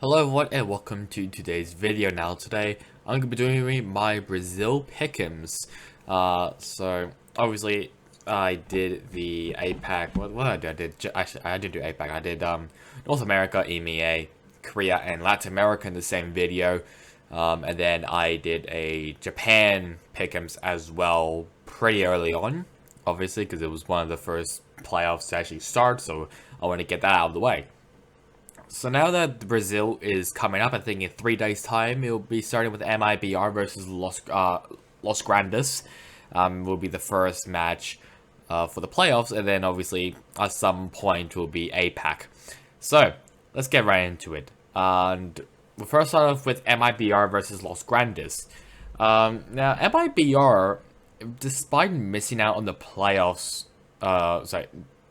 Hello everyone and welcome to today's video. Now today I'm going to be doing my Brazil Pickems. So obviously I did the APAC, what did I do? Actually I didn't do APAC, I did North America, EMEA, Korea and Latin America in the same video. And then I did a Japan Pickems as well pretty early on, obviously because it was one of the first playoffs to actually start, so I want to get that out of the way. So now that Brazil is coming up, I think in 3 days' time, it'll be starting with MIBR versus Los Grandes. Will be the first match for the playoffs, and then obviously at some point will be APAC. So let's get right into it. And we'll first start off with MIBR versus Los Grandes. Now MIBR, despite missing out on the playoffs,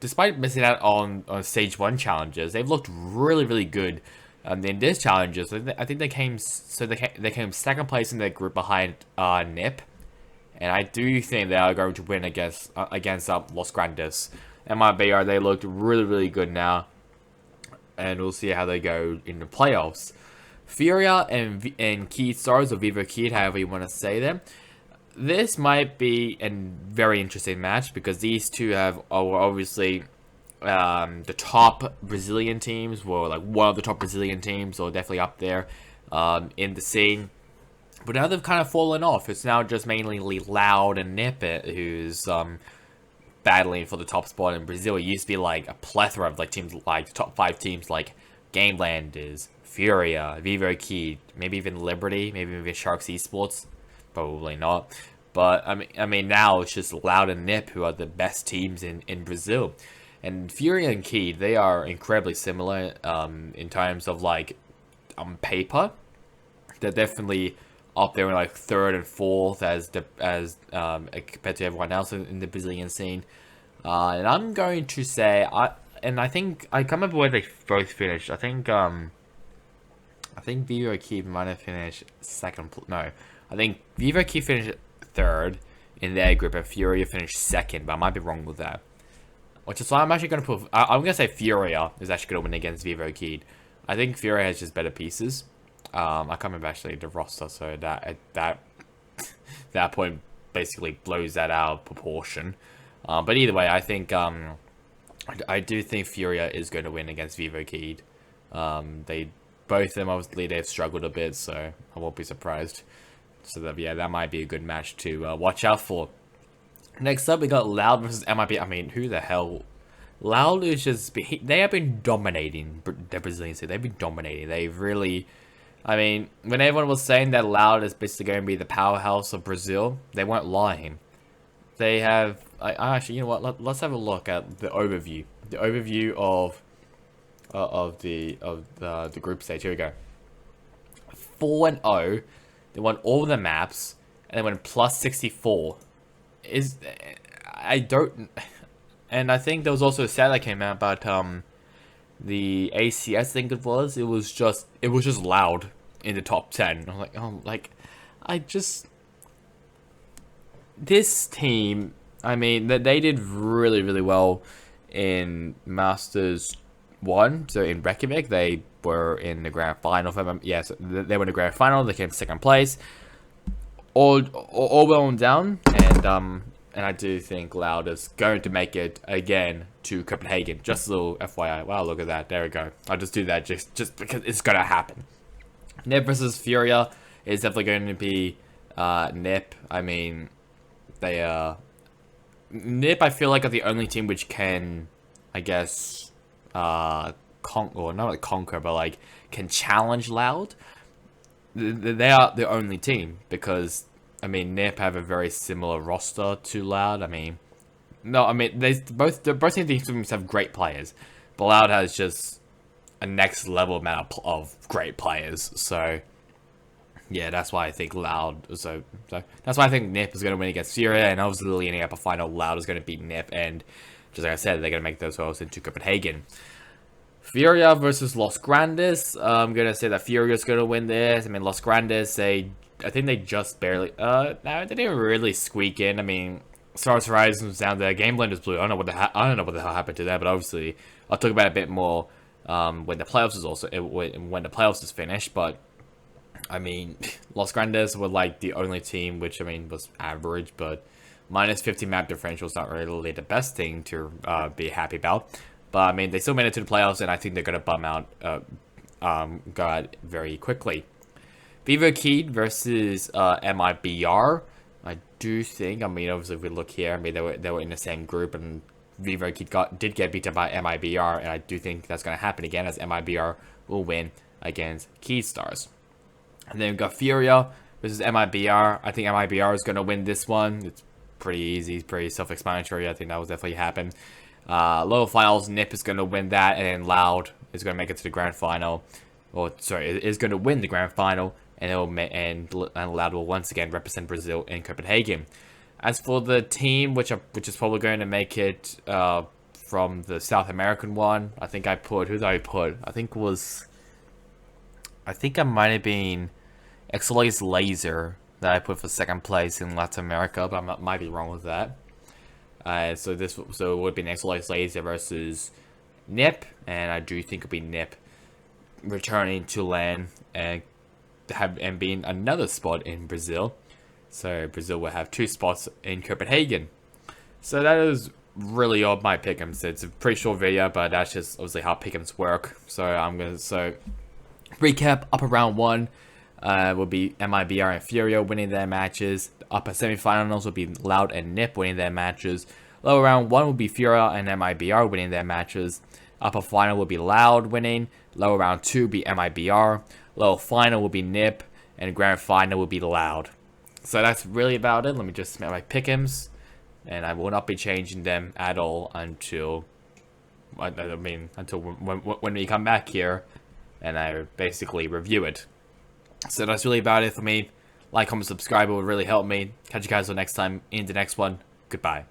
despite missing out on stage 1 challenges, they've looked really good in this challenges. I think they came second place in their group behind NIP, and I do think they are going to win against Los Grandes. MIBR, they looked really good now, and we'll see how they go in the playoffs. Furia and Key Stars, or Vivo Kid, however you want to say them. This might be a very interesting match because these two are obviously the top Brazilian teams, or like one of the top Brazilian teams, or definitely up there in the scene. But now they've kind of fallen off. It's now just mainly Loud and Nip who's battling for the top spot in Brazil. It used to be like a plethora of like teams, like the top 5 teams, like Gamelanders, Furia, Vivo Key, maybe even Liberty, maybe even Sharks Esports. Probably not, but I mean now it's just Loud and Nip who are the best teams in Brazil, and Fury and Key, they are incredibly similar in terms of like on paper. They're definitely up there in like 3rd and 4th as compared to everyone else in the Brazilian scene, and I'm going to say I think I can't remember where they both finished. I think Vivo Key might have finished second. No. I think Vivo Key finished 3rd in their group, and Furia finished 2nd, but I might be wrong with that. Which is why I'm actually going to put... I'm going to say Furia is actually going to win against Vivo Key. I think Furia has just better pieces. I can't remember actually the roster, so that point basically blows that out of proportion. But either way, I think... I do think Furia is going to win against Vivo Key. Both of them, obviously, they've struggled a bit, so I won't be surprised. So that might be a good match to watch out for. Next up, we got Loud versus MIB. I mean, who the hell? Loud is just... They have been dominating the Brazilian scene. They've been dominating. They've really... I mean, when everyone was saying that Loud is basically going to be the powerhouse of Brazil, they weren't lying. They have... actually, you know what? Let's have a look at the overview. The overview of the group stage. Here we go. 4-0. They won all the maps, and they went plus 64. I don't... And I think there was also a stat that came out about the ACS, I think it was. It was just Loud in the top 10. I was like, oh, like, this team, I mean, they did really well in Masters 1. So in Reykjavik, they were in the grand final. Yes, they were in the grand final. They came 2nd place. All well and down, and I do think Loud is going to make it again to Copenhagen. Just a little FYI. Wow, look at that. There we go. I'll just do that just because it's gonna happen. Nip versus Furia is definitely going to be Nip. I mean, Nip, I feel like, are the only team which can, I guess, or not like conquer, but like can challenge Loud. They are the only team because, I mean, Nip have a very similar roster to Loud. I mean, no, I mean, both teams have great players, but Loud has just a next level amount of great players. So yeah, that's why I think So that's why I think Nip is going to win against Furia, and obviously leading up a final, Loud is going to beat Nip, and just like I said, they're going to make those goals into Copenhagen. Furia versus Los Grandes. I'm gonna say that Furia's gonna win this. I mean, Los Grandes, I think they just barely. No, they didn't really squeak in. I mean, Stars Horizon was down there. Gameland is blue. I don't know what the hell happened to that, but obviously, I'll talk about it a bit more when the playoffs is when the playoffs is finished. But I mean, Los Grandes were like the only team which, I mean, was average, but minus 50 map differential is not really the best thing to be happy about. But I mean, they still made it to the playoffs, and I think they're gonna bum out God very quickly. Vivo Keyed versus MIBR. I do think, I mean, obviously if we look here, I mean, they were in the same group, and Vivo Keyed did get beaten by MIBR, and I do think that's going to happen again, as MIBR will win against Keyed Stars. And then we've got Furia versus MIBR. I think MIBR is going to win this one. It's pretty easy, it's pretty self-explanatory. I think that will definitely happen. Lower Finals, Nip is going to win that, and then Loud is going to make it to the grand final. Or, sorry, is going to win the grand final, and Loud will once again represent Brazil in Copenhagen. As for the team, which is probably going to make it from the South American one, I think I put, who did I put? I think I might have been Exola's Laser that I put for second place in Latin America, but I might be wrong with that. So it would be Exola's Laser versus Nip, and I do think it'll be Nip returning to land and being another spot in Brazil. So Brazil will have 2 spots in Copenhagen. So that is really all my Pickems. It's a pretty short video, but that's just obviously how Pickems work. So recap: upper round 1 will be MIBR and Furia winning their matches. Upper semifinals will be Loud and Nip winning their matches. Lower round 1 will be Furia and MIBR winning their matches. Upper final will be Loud winning. Lower round 2 will be MIBR. Lower final will be Nip. And grand final will be Loud. So that's really about it. Let me just make my Pickems. And I will not be changing them at all until when we come back here and I basically review it. So that's really about it for me. Like, comment, subscribe, it would really help me. Catch you guys all next time in the next one. Goodbye.